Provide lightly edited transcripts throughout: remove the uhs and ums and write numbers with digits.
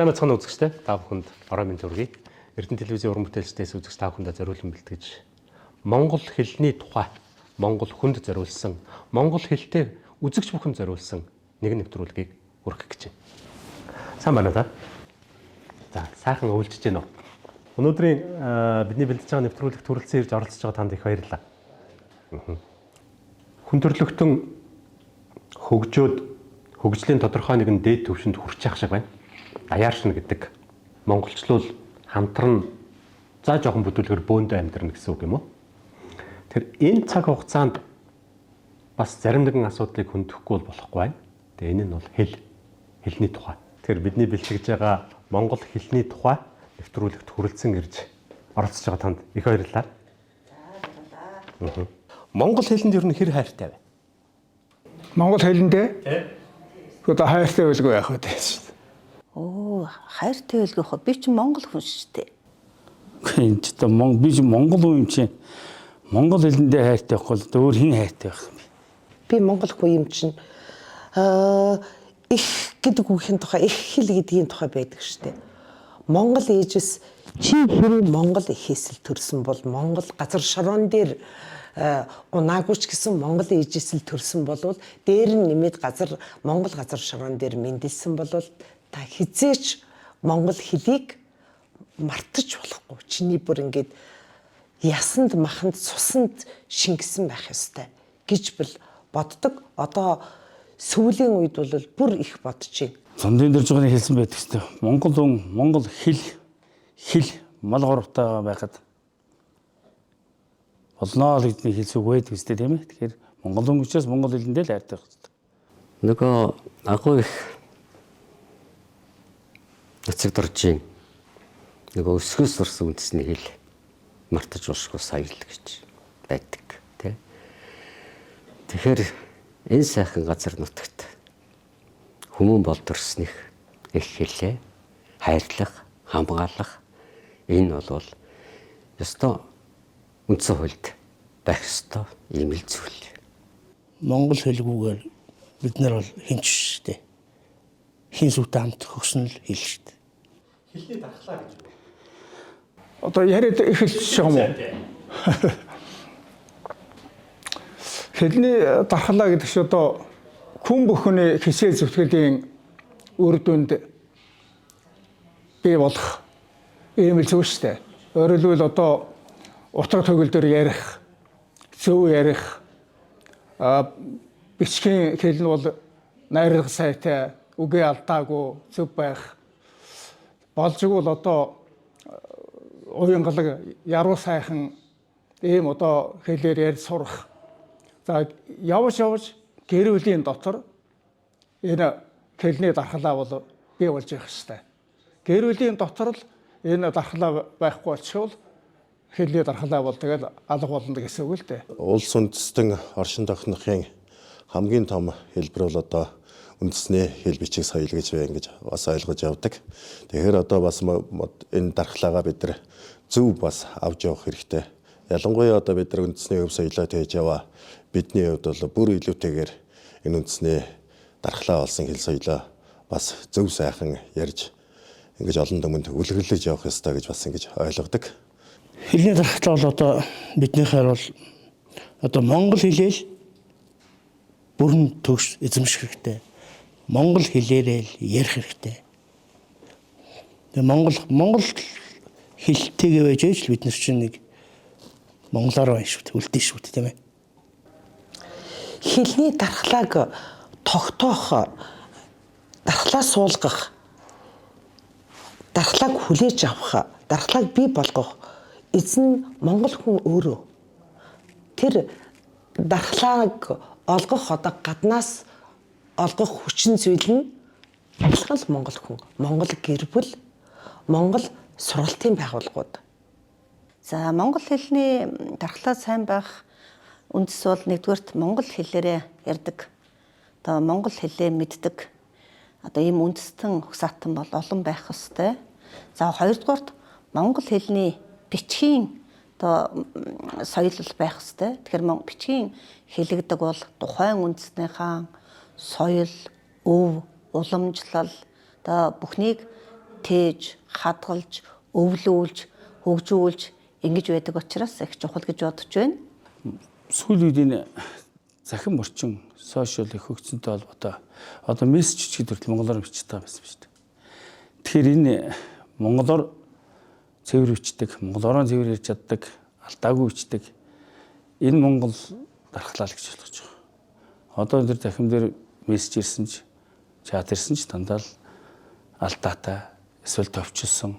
Сайн бацхан үзэгчтэй та бүхэнд орой минь төргий. Эрдэнэ телевизийн уран бүтээлчдээс үзэгч та бүхэндээ зориулсан бэлтгэж Монгол хэлний тухай, Монгол хүнд зориулсан, Монгол хэлтэй үзэгч бүхэн зориулсан нэг нэвтрүүлгийг хүргэх гэж байна. Сайн байна уу та? За, сайхан өвлжж гэнэ үү? Өнөөдрийн бидний бэлдэж байгаа нэвтрүүлэгт хүрэлцэн ирж оролцож байгаа танд их баярлалаа. Хүн төрлөختөн хөгжлийн тодорхой нэгэн дээд түвшинд хүрч явах шиг байна. Даяаршин гэдэг монголчлуул хамтран за жоохон бүтүүлгээр бөөндөө амьдрна гэсэн үг юм уу? Тэр энэ цаг хугацаанд бас зарим нэгэн асуудлыг хөндөхгүй болохгүй байна. Тэгээ энэ нь бол хэлний тухай. Тэгэхээр бидний бэлтгэж байгаа монгол хэлний тухай нэвтрүүлэгт хүрэлцэн ирж оролцож байгаа танд их баярлалаа. Монгол хэлэнд ер нь хэр хайртай вэ? Монгол хэлэндээ одоо хайртай байлгүй яах вэ? Оо, хайртай байлгүй хоо. Би ч монгол хүн шүү дээ. Энд ч би ч монгол хүн юм чинь монгол хэлэндээ хайртай байхгүй л өөр хэн хайртай байх юм бэ? Би монгол хүн юм чинь их гэдэг үгийн тухай, их хэл гэдгийн тухай байдаг шүү дээ. Монгол ээжээс чи хэрэг монгол ихээс л төрсөн бол монгол газар шороон дээр унаагүйч гэсэн монгол ээжээс л төрсөн болвол дээр нь нэмээд монгол газар шороон дээр мэндэлсэн болвол та хизээч монгол хэлийг мартаж болохгүй. Чиний бүр ингээд ясанд маханд цусанд шингэсэн байх ёстой гэж боддог. Одоо сүүлийн үед бол бүр их бодож байна. Зундын дээр жигний хэлсэн байдаг ч Монгол хүн, монгол хэл мал горвтойгоо байхад болноо л гэдгийг хэлсэг байдаг үстэй тийм ээ. Тэгэхээр монгол хүн учраас монгол хэлэндээ л хайртай байх хэрэгтэй. Нөгөө агуу их нацаг дуржийн нөгөө өсгөөс сурсан үндэсний хэл мартаж уушгүй соёл гэж байдаг тийм. Тэгэхээр энэ сайхан газар нутагт хүмүүн болдорсныг их хэлээ хайрлах, хамгаалах энэ бол ёстой үндсэн хуульд байх ёстой ийм л зүйл. Монгол хэлгүүгээр бид нар бол хинч штэ. Хин сүтэ хамт хөгснөл хэл штэ. Хэлний дархлаа гэж байна. Одоо яриад эхэлж байгаа юм уу? Хэлний дархлаа гэдэг чинь одоо хүн бүхний хишээ зүтгэлийн үр дүнд бий болох ийм л зүйл шүү дээ. Өөрөөр хэлбэл одоо утга төгөлдөр ярих, зөв ярих, бичгийн хэл нь бол найраг сайтай, үгээ алдаагүй, зөв байх. Болж игэл одоо уянгалаг, яруу сайхан ийм одоо хэлээр ярь сурах. За явж гэр бүлийн дотор энэ хэлний дархлаа бол бий болж явах хэрэгтэй. Гэр бүлийн дотор л энэ дархлаа байхгүй болчихвол хэлний дархлаа бол тэгэл алга болно гэсэн үг л дээ. Улс үндэстэн оршин тогтнохын хамгийн том хэлбэр бол одоо үндэсний хэл бичиг соёл гэж байна гэж бас ойлгож явдаг. Тэгэхээр одоо бас энэ дархлаагаа бид нар зөв бас авч явах хэрэгтэй. Ялангуяа одоо бид нар үндэсний өв соёлоо тээж яваа. Бидний хувьд бол бүр илүүтэйгээр энэ үндэсний дархлаа болсон хэл соёлоо бас зөв сайхан ярьж ингэж олон түмэнд үлгэрлэж явах ёстой гэж бас ингэж ойлгодог. Хэлний дархлаа бол одоо биднийхээр бол одоо монгол хэлээл бүрэн төгс эзэмших хэрэгтэй. Монгол хэлээрээ л ярих хэрэгтэй. Тэгээ монгол хэлтэйгээ байж л бид нар чинь нэг монголоор байна шүү дээ, үлдэн шүү дээ тийм ээ. Хэлний дархлааг тогтоох, дархлаа суулгах, дархлааг хүлээж авах, дархлааг бий болгох эзэн монгол хүн өөрөө. Тэр дархлааг олгох одоо гаднаас олгох хүчин зүйл нь адилхан л монгол хүн, монгол гэр бүл, монгол сургалтын байгууллагууд. За, монгол хэлний дархлаа сайн байх үндэс бол нэгдүгээрт монгол хэлээрээ ярьдаг. Одоо монгол хэлээ мэддэг. Одоо ийм үндэстэн угсаатан бол олон байх ёстой. За, хоёрдугаарт монгол хэлний бичгийн одоо соёл байх ёстой. Тэгэхээр бичгийн хэлэгдэг бол тухайн үндэстнийхаа соёл, өв, уламжлал одоо бүхнийг тээж, хадгалж, өвлүүлж, хөгжүүлж ингэж байдаг учраас их чухал гэж бодож байна. Сүүлийн үед энэ захин орчин сошиал их хөгжсөнтэй холбоотой одоо мессеж чигээр хүртэл монголоор бичиж байгаа байсан шүү дээ. Тэгэхээр энэ монголоор цэвэр бичдэг, монголоор цэвэр ярьж чаддаг, алдаагүй бичдэг энэ монгол дархлаа л гэж ойлгож байгаа. Одоо энэ захин дээр мессеж ирсэн ч чат ирсэн ч дандаа л алдаатай эсвэл товчилсон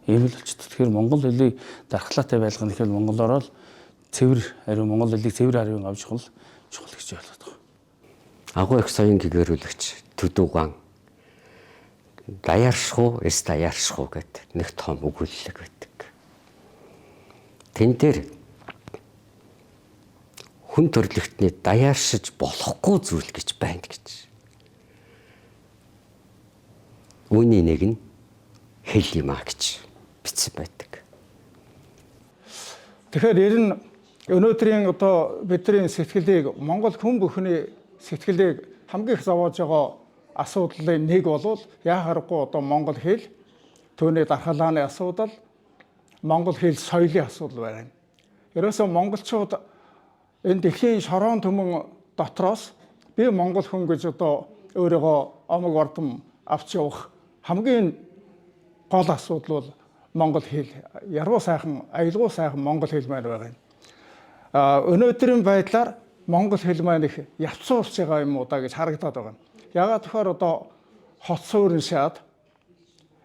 ийм л болчихдог. Тэгэхээр монгол хэлийг дархлаатай байлгах нь монголоор л цэвэр ариун монгол хэлийг цэвэр ариун авч чухал гэж ойлгоод байгаа. Агуу их соён гэгэрүүлэгч Төдөөгаан даяаршгүй эс даяаршгүй гэдэг нэг том өгүүлэлэг байдаг. Тэн дээр хүн төрлөختний даяаршиж болохгүй зүйл гэж байна гэж. Үүний нэг нь хэл юм а гэж бичсэн байдаг. Тэгэхээр ер нь өнөөдрийн одоо бидний сэтгэлийг Монгол хүн бүхний сэтгэлийг хамгийн их зовоож байгаа асуудлын нэг бол яа харахгүй одоо монгол хэл түүний дархлааны асуудал, монгол хэл соёлын асуудал байна. Ерөөсөө монголчууд энэ дэлхийн шорон түмэн дотроос би монгол хүн гэж одоо өөрийгөө омог ордон авч явах хамгийн гол асуудал бол монгол хэл. Яруу сайхан, аялгау сайхан монгол хэл маань байгаа юм. Өнөөдрийн байдлаар монгол хэл маань их явцуурч байгаа юм уу да гэж харагдаад байгаа. Ягаад тэгэхээр одоо хот суурин шаад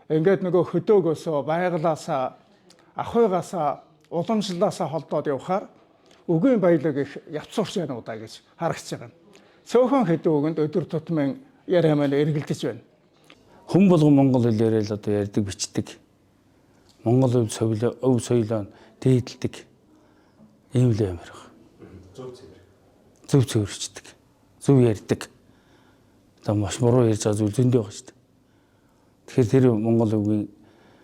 ингээд нөгөө хөдөөгөөсөө байгалаасаа ахуйгаасаа уламжлалаасаа холдоод явхаар үгийн баялаг их явцуурч байна уу да гэж харагдаж байгаа. Цөөхөн хэдэн үгэнд өдөр тутмын яриа маань эргэлдэж байна. Хүн болгон монгол хэлээр л одоо ярьдаг, бичдэг. Монгол өв соёлоо дээдэлдэг. Ийм л юм байна. Зөв цэвэрчдэг. Зөв ярьдаг. Одоо маш буруу ярьж байгаа зүйл зөндөө байгаа шүү дээ. Тэгэхээр тэр монгол өвгийн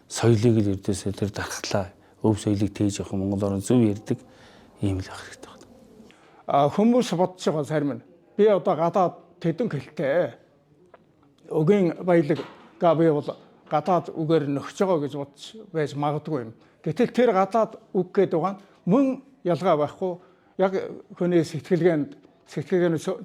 соёлыг л ердөөсөө тэр дархлаа, өв соёлыг тээж явах монголоор зөв ярьдаг ийм л ах хэрэгтэй байна. Хүмүүс бодож байгаа зарим нь би одоо гадаад тэдэн хэлтэй өгийн баялагаа би бол гадаад үгээр нөхж байгаа гэж бодож байж магадгүй юм. Гэтэл тэр гадаад үг гэдэг байгаа нь мөн ялгаа байхгүй яг хүний сэтгэлгээнд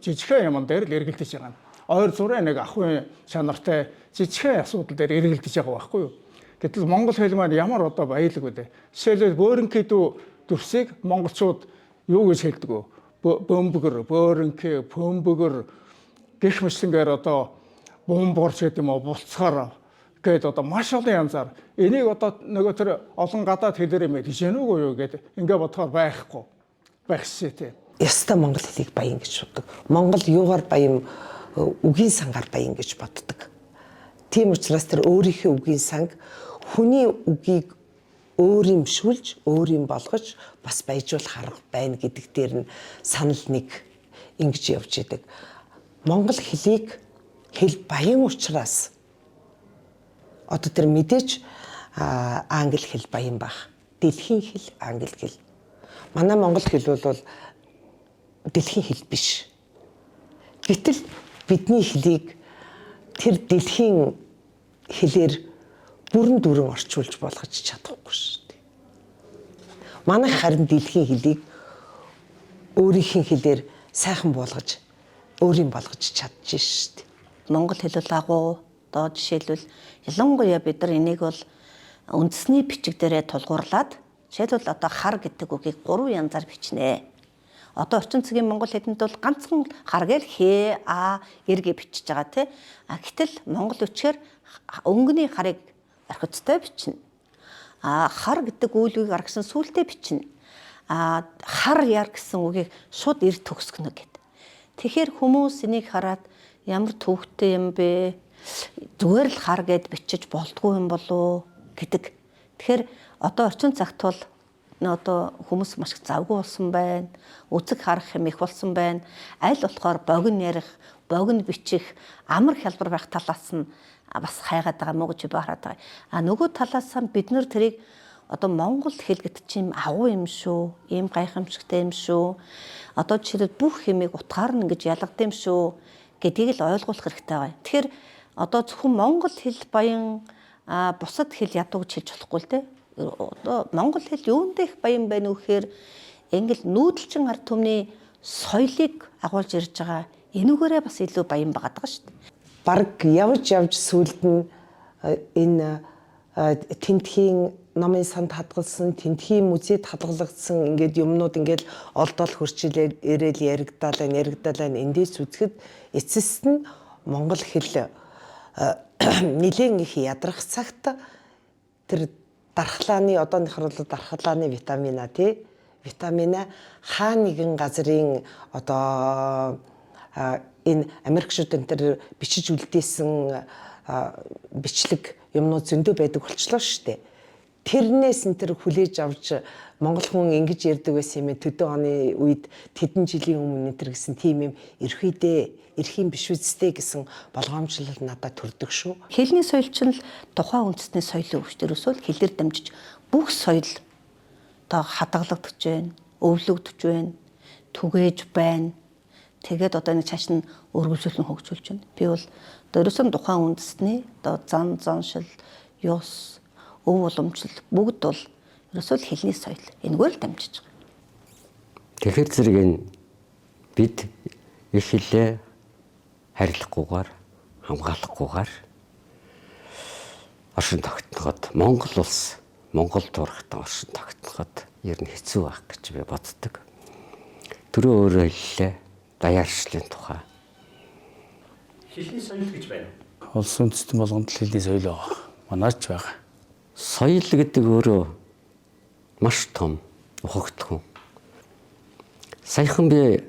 жижигхэн юм дээр л эргэлдэж байгаа юм. Ойр зургийн нэг ахуйн чанартай жижигхэн асуудал дээр эргэлдэж байгаа байхгүй юу. Гэтэл монгол хэл маань ямар одоо баялаг вэ? Жишээлбэл бөөрөнкийдүү дүрсийг монголчууд юу гэж хэлдэг вэ? Бөмбөгөр, бөөрөнкий, бөмбөгөр гэх мэтлэнгээр одоо бомборч гэдэг юм уу, булцгаар гээд одоо маш олон янзаар энийг одоо нөгөө тэр олон гадаад хэлээр юм гэж нүгөө юу гэдэг ингээ бодохоор байхгүй шээ тий. Яста монгол хэлийг баян гэж боддог. Монгол юугаар баян, үгийн сангаар баян гэж боддог. Тийм учраас тэр өөрийнхөө үгийн санг хүний үгийг өөрөмшүүлж, өөрийн болгож бас баяжуулах арга байна гэдэг дээр нь санал нэг ингэж явж идэг. Монгол хэлийг хэл баян учраас одоо тэр мэдээж англи хэл баян байх. Дэлхийн хэл англи хэл. Манай монгол хэл бол дэлхийн хэл биш. Гэтэл бидний хэлийг тэр дэлхийн хэлээр бүрэн дүрэн орчуулж болгож чадахгүй шүү дээ. Манай харин дэлхийн хэлийг өөрийнхөө хэлээр сайхан болгож, өөрийн болгож чадчих шүү дээ. Монгол хэл бол агуу одоо жишээлбэл ялангуяа бид нар энийг бол үндэсний бичиг дээрээ тулгуурлаад жишээлбэл одоо хар гэдэг үгийг 3 янзаар бичнэ. Одоо орчин цагийн монгол хэлэнд бол ганцхан хар гээл хээ а эргээ бичиж байгаа тий. Гэтэл монгол үчээр өнгөний харыг орхицтой бичнэ. Хар гэдэг үйлийг аргасан сүултээ бичнэ. Хар яар гэсэн үгийг шууд эрт төгсгөнө гэдэг. Тэгэхээр хүмүүс энийг хараад ямар төвхтэй юм бэ? Зүгээр л хар гэд бичиж болдгүй юм болоо гэдэг. Тэгэхээр одоо орчин цагт бол одоо хүмүүс маш завгүй болсон байна. Үзэг харах юм их болсон байна. Аль болохоор богино ярих, богино бичих, амар хялбар байх талаас нь бас хайгаад байгаа мó гэж би хараад байгаа. Нөгөө талаас нь бид нэр тэрийг одоо монгол хэл гэдэг чинь агуу юм шүү, ийм гайхамшигтай юм шүү. Одоо жишээлбэл бүх хэмийг утгаар нь ингэж ялгад юм шүү гэдгийг л ойлгуулах хэрэгтэй байна. Тэгэхээр одоо зөвхөн монгол хэл баян бусад хэл ядуу гэж хэлж болохгүй л дээ. Одоо монгол хэл юундаа их баян байна вэ гэхээр ингээл нүүдэлчин ард түмний соёлыг агуулж ирж байгаа энүүгээрээ бас илүү баян байгаа шүү дээ. Бараг явж сүлд нь энэ тентхийн номын санд хадгалсан, тентхийн музейд хадгалагдсан ингээд юмнууд ингээд олдол хөрчил ирээл яригдаалаа эндээс үзэхэд эцэст нь монгол хэл нэлээд их ядрах цагт тэр дархлааны одооныхор бол дархлааны витамина тий витамина хаа нэгэн газрын одоо энэ Америкчууд энэ төр бичиж үлдээсэн бичлэг юмнууд зөндөө байдаг болчлоо шүү дээ. Тэрнээс энэ төр хүлээж авч монгол хүн ингэж ярьдаг байсан юм ээ төдөө оны үед тэдэн жилийн өмнө энэ төр гэсэн тийм юм ирэх юм биш үсттэй гэсэн болгоомжлол надад төрдөг шүү. Хэлний соёл чинь л тухайн үндэсний соёлын өвчтөр өсвөл хэлээр дамжиж бүх соёл одоо хадгалагдаж байна, өвлөгдөж байна, түгээж байна. Тэгээд одоо энэ цааш нь өргөжүүлэн хөгжүүлж байна. Би бол одоо ерөөсөн тухайн үндэсний одоо зан заншил, ёс, өв уламжлал бүгд бол ерөөсөө хэлний соёл энэгээр л дамжиж байгаа. Тэгэхээр зэрэг энэ бид их хэлээ харилцахгүйгээр хамгаалахгүйгээр оршин тогтноход Монгол улс Монгол дурахтан оршин тогтноход ер нь хэцүү байх гэж би боддог. Түрүү өөрөө хэллээ даяаршлын тухай. Хэлний соёл гэж байна. Улс үндэстэн болгонд л хэлний соёл байгаа. Манайч байгаа. Соёл гэдэг өөрөө маш том ухагтхан. Саяхан би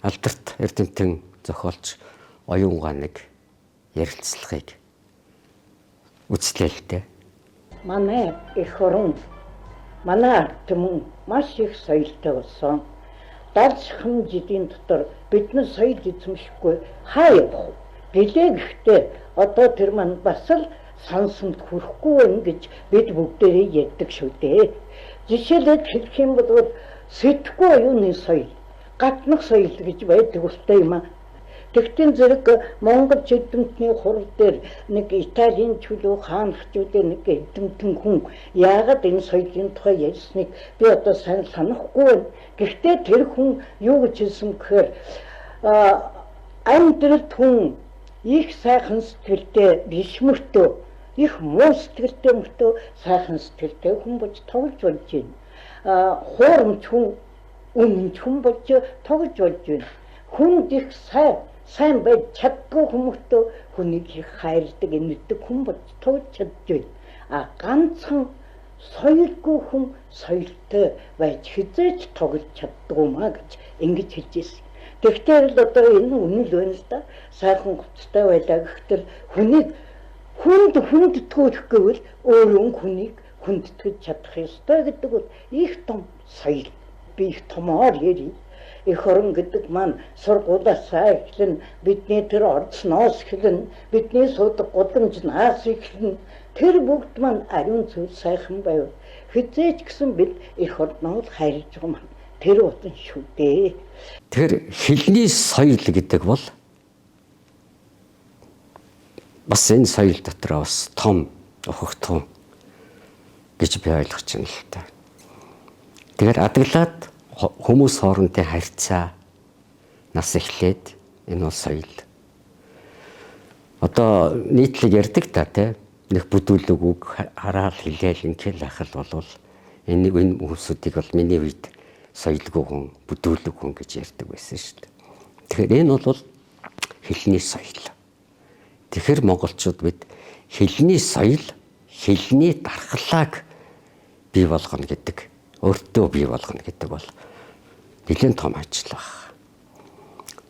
Алдарт Эрдэмтэн зохиолч Оюунгаа нэг ярилцлагыг үзлээ л дээ. Манай эх орон, манай ард түмэн маш их соёлтой болсон. Далшхан жилийн дотор бидний соёл эзэмшихгүй хаа явах вэ? Гэлээ гэхдээ одоо тэр маань бас л сансамд хүрэхгүй байна гэж бид бүгдээрээ ярьдаг шүү дээ. Жишээлбэл хэлэх юм бол сэтгэхгүй оюуны соёл, гатнах соёл гэж байдаг устай юм аа. Тэгтийн зэрэг Монгол эдэмтний хурал дээр нэг Италийн чөлөө хаанхчүүдээр нэг эдэмтэн хүн яагаад энэ соёлын тухай ярьсныг би одоо сайн санахгүй байна. Гэхдээ тэр хүн юу гэж хэлсэн гэхээр амьдралд хүн их сайхан сэтгэлтэй биш мөртөө их муу сэтгэлтэй мөртөө сайхан сэтгэлтэй хүн болж тоглож болж байна. Хуурамч хүн үнэнч хүн болж тоглож болж байна. Хүнд их сайн байж чаддгүй хүмүүстөө хүнийг их хайрладаг, энэрдэг хүн болж тоглож чадж байна. Ганцхан соёлгүй хүн соёлтой байж хизээж тоглож чаддгүй маа гэж ингэж хэлж ирсэн. Тэгэхээр л одоо энэ үнэл байна л да. Сайхан гоцтой байлаа гэхдээ хүнийг хүндэтгэх гэвэл өөрөө хүнийг хүндэтгэж чадах ёстой гэдэг бол их том соёл. Би их томоор ярив. Эх орон гэдэг маань сургуулиасаа эхлэн бидний тэр орцноос эхлэн бидний суудаг гудамжнаас эхлэн тэр бүгд маань ариун зүйл сайхан байв. Хизээч гэсэн бид эх орноо хайрлаж байгаа маань тэр утан шүү дээ. Тэгэхээр хэлний соёл гэдэг бол бас энэ соёл дотор бас том ухагтун гэж би ойлгож байна л та. Тэгэхээр адаглаад хүмүүс хоорондын харьцаа нас эхлээд энэ бол соёл. Одоо нийтлэг ярьдаг та тийм нэг бүдүүлэг үг хараал хэлээл ингээл ахал болвол энэ хүмүүсүүдийг бол миний үед соёлгүй хүн, бүдүүлэг хүн гэж ярьдаг байсан шүү дээ. Тэгэхээр энэ бол хэлний соёл. Тэгэхээр монголчууд бид хэлний соёл, хэлний дархлааг бий болгоно гэдэг, өөртөө бий болгоно гэдэг бол нэлээд том ажил баг.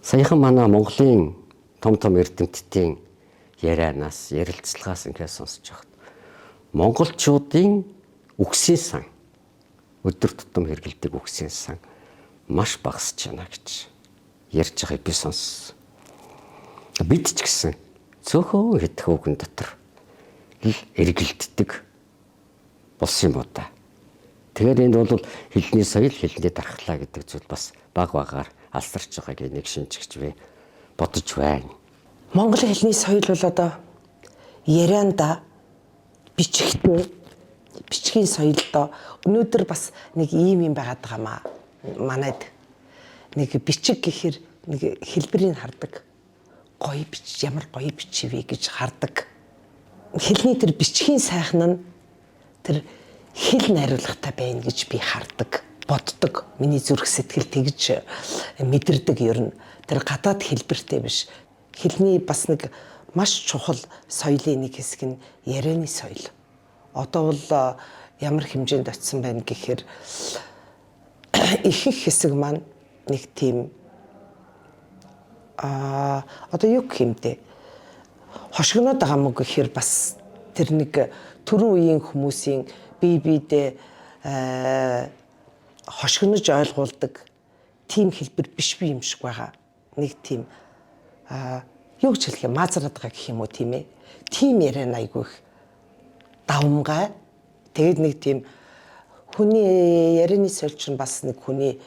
Саяхан манай Монголын том эрдэмтдийн ярианаас, ярилцлагаас ингээд сонсож байхад монголчуудын үгсийн сан, өдөр тутам хэрэглэдэг үгсийн сан маш багасж байна гэж ярьж байгааг би сонссон. Бид ч гэсэн цөөхөн хэдхэн үгэн дотор эргэлддэг болсон юм уу та. Тэгэхээр энэ бол хэлний соёл, хэлний дархлаа гэдэг зүйл бас баг багаар алсарч байгааг нэг шинжигч би бодож байна. Монгол хэлний соёл бол одоо ярианда бичигтэй бичгийн соёлдоо өнөөдөр бас нэг ийм байгаад байгаамаа. Манайд нэг бичиг гэхэр нэг хэлбэрийг хардаг. Гоё бич, ямар гоё бичивэ гэж хардаг. Хэлний тэр бичгийн сайхан нь тэр хэл найруулгатай байна гэж би хардаг, боддог. Миний зүрх сэтгэл тэгж мэдэрдэг ер нь. Тэр гадаад хэлбэртэй биш. Хэлний бас нэг маш чухал соёлын нэг хэсэг нь ярианы соёл. Одоо бол ямар хэмжээнд очсон байна гэхээр ихэнх хэсэг маань нэг тийм одоо юу гэмдэ хошигноод байгаа мөг гэхээр бас тэр нэг түрүү үеийн хүмүүсийн бие биедээ хошигнож ойлгуулдаг тийм хэлбэр биш би юм шиг байгаа. Нэг тийм юу гэж хэлэх юм маазраад байгаа гэх юм уу тийм ээ. Тийм яриан айгүй их давмгай. Тэгээд нэг тийм хүний ярианы соёл чинь бас нэг хүний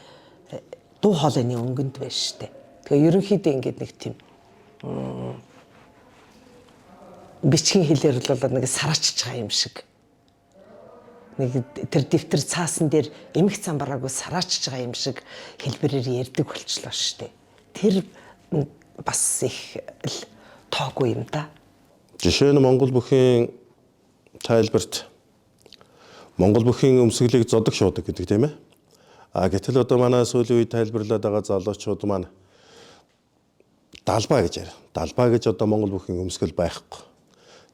дуу хоолойны өнгөнд байна штэ. Тэгээ ерөнхийдөө ингээд нэг тийм бичгийн хэлээр бол нэг сараачж байгаа юм шиг. Нэг тэр дэвтэр цаасан дээр эмх зам бараагүй сараачж байгаа юм шиг хэлбэрээр ярьдаг болчлоо штэ. Тэр бас их тоогүй юм да. Жишээ нь Монгол бүхийн тайлбарт Монгол бүхийн өмсгөлийг зодог шуудаг гэдэг тийм ээ. Гэтэл одоо манай сүүлийн үед тайлбарлаад байгаа залуучууд маань далбаа гэж яриа. Далбаа гэж одоо Монгол бүхийн өмсгөл байхгүй.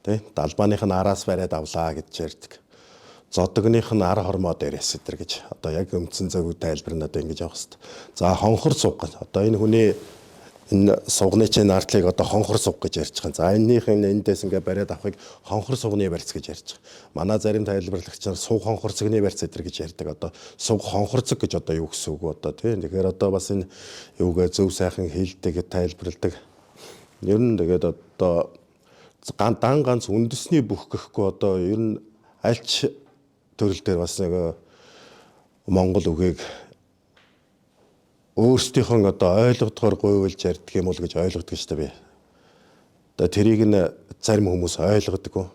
Тэ? Далбааных нь араас бариад авлаа гэж ярьдаг. Зодогных нь ар хормоо дээрээс өдр гэж одоо яг өмцөн зөв тайлбар нь одоо ингэж явах хэвээр. За хонхор суг гэж одоо энэ хүний энэ сугны чинь артлыг одоо хонхор суг гэж ярьж байгаа. За энэнийхэн эндээс ингээ бариад авахыг хонхор сугны барьц гэж ярьж байгаа. Манай зарим тайлбарлагчаар суг хонхор цэгний барьц өдр гэж ярьдаг. Одоо суг хонхор цэг гэж одоо юу гэсэн үг одоо тийм. Тэгэхээр одоо бас энэ юугээ зөв сайхан хэлдэг тайлбарладаг. Ер нь тэгээд одоо ганц үндэсний бүх гэхгүй одоо ер нь альч төрөл дээр бас нэг Монгол үгийг өөрсдийнхөө одоо ойлгодгоор гуйвуулж ярьдаг юм уу гэж ойлгодог шүү дээ би. Одоо тэрийг нь зарим хүмүүс ойлгодоггүй.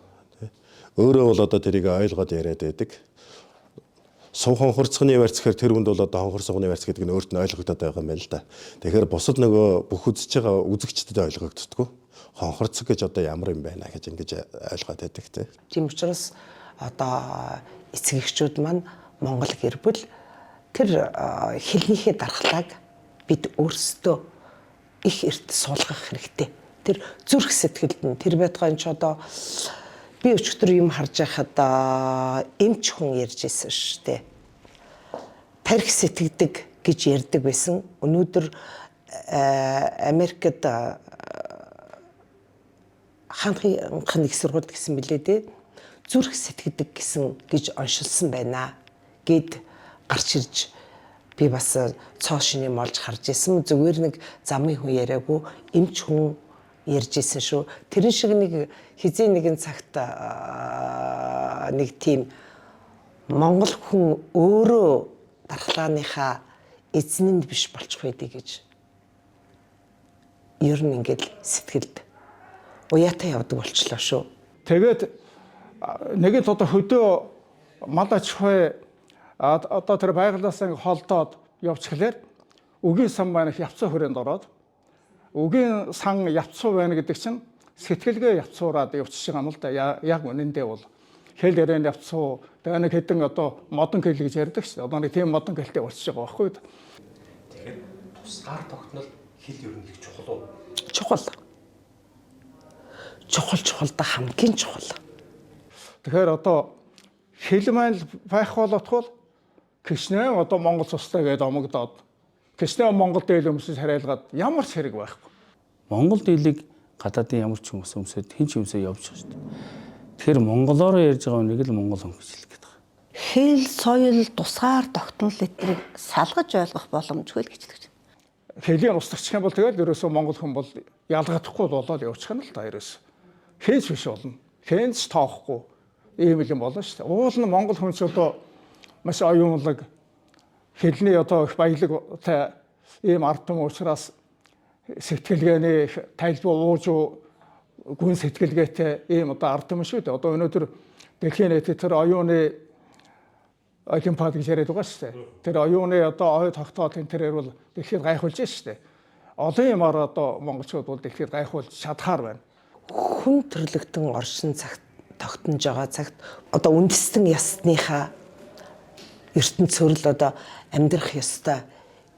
Өөрөө бол одоо тэрийг ойлгоод яриад байдаг. Суг хонхорцгоны барьц гэхээр тэр хүнд бол одоо хонхор сугны барьц гэдэг нь өөрт нь ойлгогдоод байгаа юм байна л да. Тэгэхээр бусад нөгөө бүх үзэж байгаа үзэгчдэд ойлгогддоггүй. Хонхорцог гэж одоо ямар юм байна гэж ингэж ойлгоод байдаг тийм. Тийм учраас одоо эцэг эхчүүд маань Монгол гэр бүл тэр хэлнийхээ дархлааг бид өөрсдөө их эрт суулгах хэрэгтэй. Тэр зүрх сэтгэлд нь тэр байтугай ч одоо би өчигдөр юм харж байхад эмч хүн ярьж ирсэн шүү дээ. Тарих сэтгэдэг гэж ярьдаг байсан. Өнөөдөр Америкт хаанхын их сургуульд гэсэн билээ дээ. Зүрх сэтгэдэг гэсэн гэж оншилсан байна гэд гарч ирж би бас цоо шиний молж харж исэн. Зүгээр нэг замын хүн яриаггүй эмч хүн ярьж исэн шүү. Тэрэн шиг нэг хизээ нэгэн цагт нэг тийм Монгол хүн өөрөө дархлааныхаа эзэнд биш болчих байдгийг гэж ер нь ингээд сэтгэлд уяатай явдаг болчлоо шүү. Тэгээд нэгэн одоо хөдөө мал аж ахуй одоо тэр байгалаас холдоод явчихлаар үгийн сан байна явцсан хүрээнд ороод үгийн сан явцсан байна гэдэг чинь сэтгэлгээ явцуураад явчихж байгаа юм л да. Яг үнэндээ бол хэл ярианы явцсан тэгээ нэг хэдэн одоо модон хэл гэж ярьдаг шүү дээ. Одоо нэг тийм модон хэлтэй болчихж байгаа байхгүй. Тэгэхээр тусгаар тогтнол хэл ер нь их чухал уу? Чухал. Чухал да хамгийн чухал. Тэгэхээр одоо хэл маань байх боловтгол Кишнээ одоо Монгол цустай гэдэг омогдоод Кишнээ Монгол дээл өмсөж хариалгаад ямар ч хэрэг байхгүй. Монгол дийлийг гадаадын ямар ч хүмүүс өмсөд хэн ч юмсаа явж байгаа шүү дээ. Тэгэхээр монголоор ярьж байгаа үнийг л монгол хүн гэж хэлэх гээд байгаа. Хэл, соёл, тусгаар тогтнол эдрийг салгаж ойлгох боломжгүй л гэж хэлж байна. Хэлийн устгах юм бол тэгэл ерөөсөө монгол хүн бол ялгагдахгүй болоод явчих нь л та ерөөс. Хээч биш болно. Хэнч тоохгүй ийм л юм болно шүү дээ. Уул нь монгол хүн ч одоо маш оюунлаг хэлний одоо их баялагтай ийм ард түмэн учраас сэтгэлгээний тайлбар ууж гүн сэтгэлгээтэй ийм одоо ард түмэн шүү дээ. Одоо өнөөдөр дэлхийн нийтэд тэр оюуны олимпиад гэж яриад байгаа шүү дээ. Тэр оюуны одоо ой тогтоол энэ тэрээр бол дэлхийд гайхуулж шүү дээ. Олон юмар одоо монголчууд бол дэлхийд гайхуулж чадхаар байна. Хүн төрлөختөн оршин цагт тогтнож байгаа цагт одоо үндэстэн ясныхаа ертөнц цорил одоо амьдрах ёстой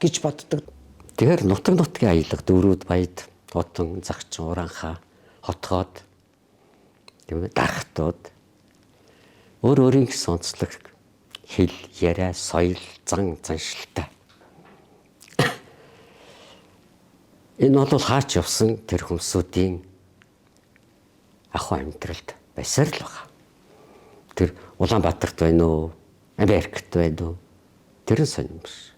гэж боддог. Тэгэхээр нутгийн аялга дөрүүд баяд хотон загчин уранхаа хотгоод тийм ээ дархтууд өөр өөрийн гэсэн онцлог хэл яриа соёл зан заншилтай. Энэ бол хаач явсан тэр хүмүүсийн ахуй амьдралд байсаар л байгаа. Тэр Улаанбаатарт байна уу, Америкт байна уу? Тэр нь сонирм биш.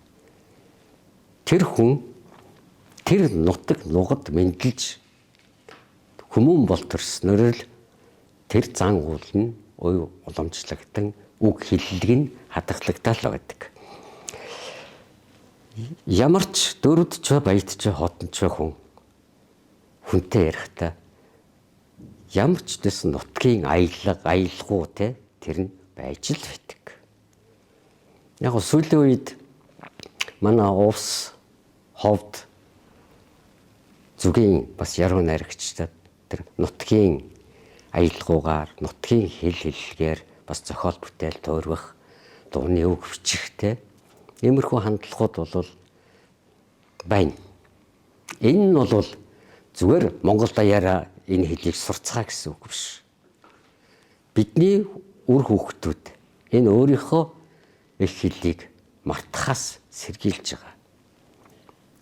Тэр хүн тэр нутаг нугад мэдлж хүмүүн болторсноор л тэр зан уул нь уламжлагдсан үг хэллэг нь хадгалагдал байдаг. Ямар ч дөрөвд ч баяд ч хотон ч хүн хүнтэй ярихдаа ямар ч дэс нутгийн аялгуу те тэр нь байж л байдаг. Яг сүүлийн үед манай увс ховд зүгийн бас яруу найрагчдад тэр нутгийн аялгуугаар нутгийн хэл хэллэгээр бас зохиол бүтээл туурвах дууны үг бичихтэй иймэрхүү хандлагууд бол байна. Энэ нь бол зүгээр монгол даяараа энэ хэлийг сурцгаа гэсэн үг биш. Бидний үр хүүхдүүд энэ өөрийнхөө их хэлийг мартахаас сэргийлж байгаа.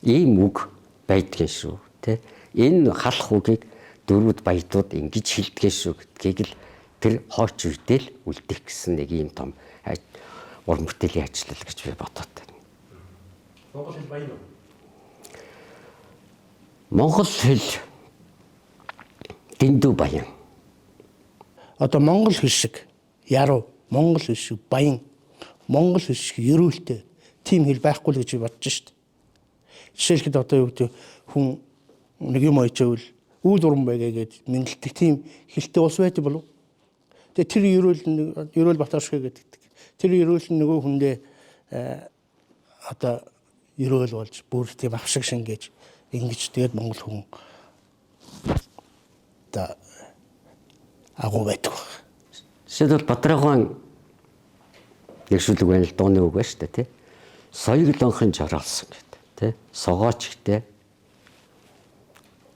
Ийм үг байдгийн шүү, тэ. Энэ халах үгийг дөрвүүд баядууд ингэж хэлдгээ шүү гэдгийг л тэр хооч үедэл үлдэх гэсэн нэг ийм том уран бүтээлийн ажил гэж би бодоод байна. Монгол хэл баян уу? Монгол хэл дэндүү баян. Одоо монгол хэл шиг яруу, монгол хэл шиг баян, монгол хэл шиг ерөөлтэй тийм хэл байхгүй л гэж би бодож шít. Жишээлхэд одоо юу гэдэг хүн нэг юм ойчвол үйл уран байгээ гэж мэдлдэг тийм хэлтэй улс байдаг болов. Тэгээ тэр ерөөл Батаршгэ гэдэг. Тэр ерөөл нь нөгөө хүндээ одоо ерөөл болж бүр тийм авшиг шингээж ингэж тэгээд монгол хүн та агуу байдаг. Жишээлбэл Батрахуан нэгшүүлэг байна л дууны үг байна шүү дээ тий. Соёглонхон жороолсон гэдэг тий. Согоочгтэй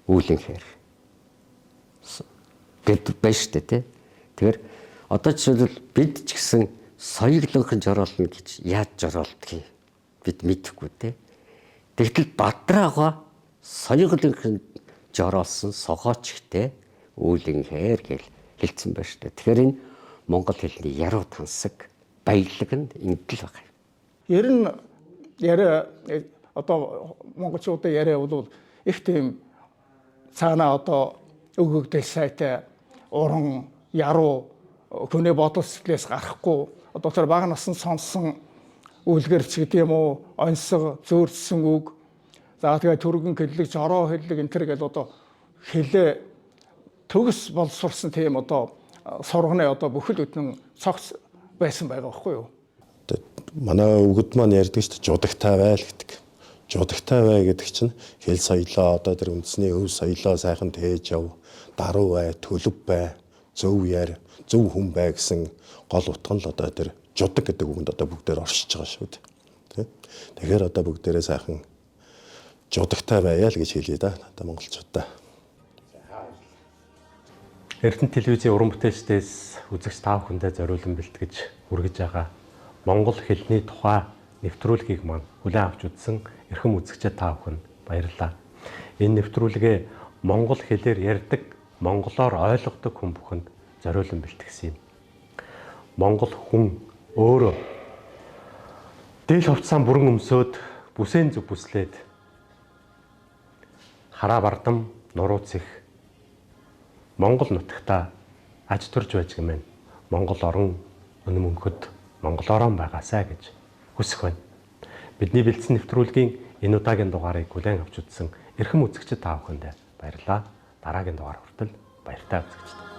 үүлэнхээр гэд байна шүү дээ тий. Тэгэхээр одоо жишээлбэл бид ч гэсэн соёглонхон жороолно гэж яаж жороолдгийг бид мэдэхгүй тий. Тэгтэл Батрахуан соёглонхон жороолсон согоочгтэй үүлэнхээр гэж хэлсэн байна шүү дээ. Тэгэхээр энэ монгол хэлний яруу тансаг баялаг нь ингэл байгаа. Ер нь яриа одоо монголчуудын яриа бол их тийм цаана одоо өгөгдөл сайтай уран яруу хүний бодол сэтгэлээс гарахгүй одоо тэр бага насан сонсон үлгэрч гэдэг юм уу онцгой зөөрсөн үг за тэгээ түргэн хэллэг жороо хэллэг энэ төр гэдэг одоо хэлээ төгс боловсруулсан тийм одоо сурганы одоо бүхэл бүтэн цогц байсан байгаа байхгүй юу? Манай өгд маань ярьдаг шүү дээ жудагтай байл гэдэг. Жудагтай бай гэдэг чинь хэл соёлоо одоо тэр үндэсний өв соёлоо сайхан тээж яв, даруй бай, төлөв бай, зөв яар, зөв хүн бай гэсэн гол утга нь л одоо тэр жудаг гэдэг үгэнд одоо бүгдээр оршиж байгаа шүү дээ. Тэгэхээр одоо бүгдээрээ сайхан жудагтай байя л гэж хэлье да одоо монголчуудаа. Эрдэнэ телевизийн уран бүтээлчдээс үзэгч та бүхэндээ зориулан бэлтгэж хүргэж байгаа монгол хэлний тухай нэвтрүүлгийг маань хүлээн авч үзсэн эрхэм үзэгчид та бүхэнд баярлалаа. Энэ нэвтрүүлгээ монгол хэлээр ярьдаг, монголоор ойлгодог хүн бүхэнд зориулан бэлтгэсэн юм. Монгол хүн өөрөө дээл хувцаан бүрэн өмсөөд бүсээн зүг бүслээд хараа бардам нурууц их Монгол нутагта аж төрж байж гэмээр Монгол орон өнөм мөнхөд Монгол орон байгаасаа гэж хүсэх байна. Бидний бэлдсэн нэвтрүүлгийн энэ удаагийн дугаарыг хүлээн авч үзсэн эрхэм үзэгчид та бүхэндээ баярлалаа. Дараагийн дугаар хүртэл баяртай үзэгчид.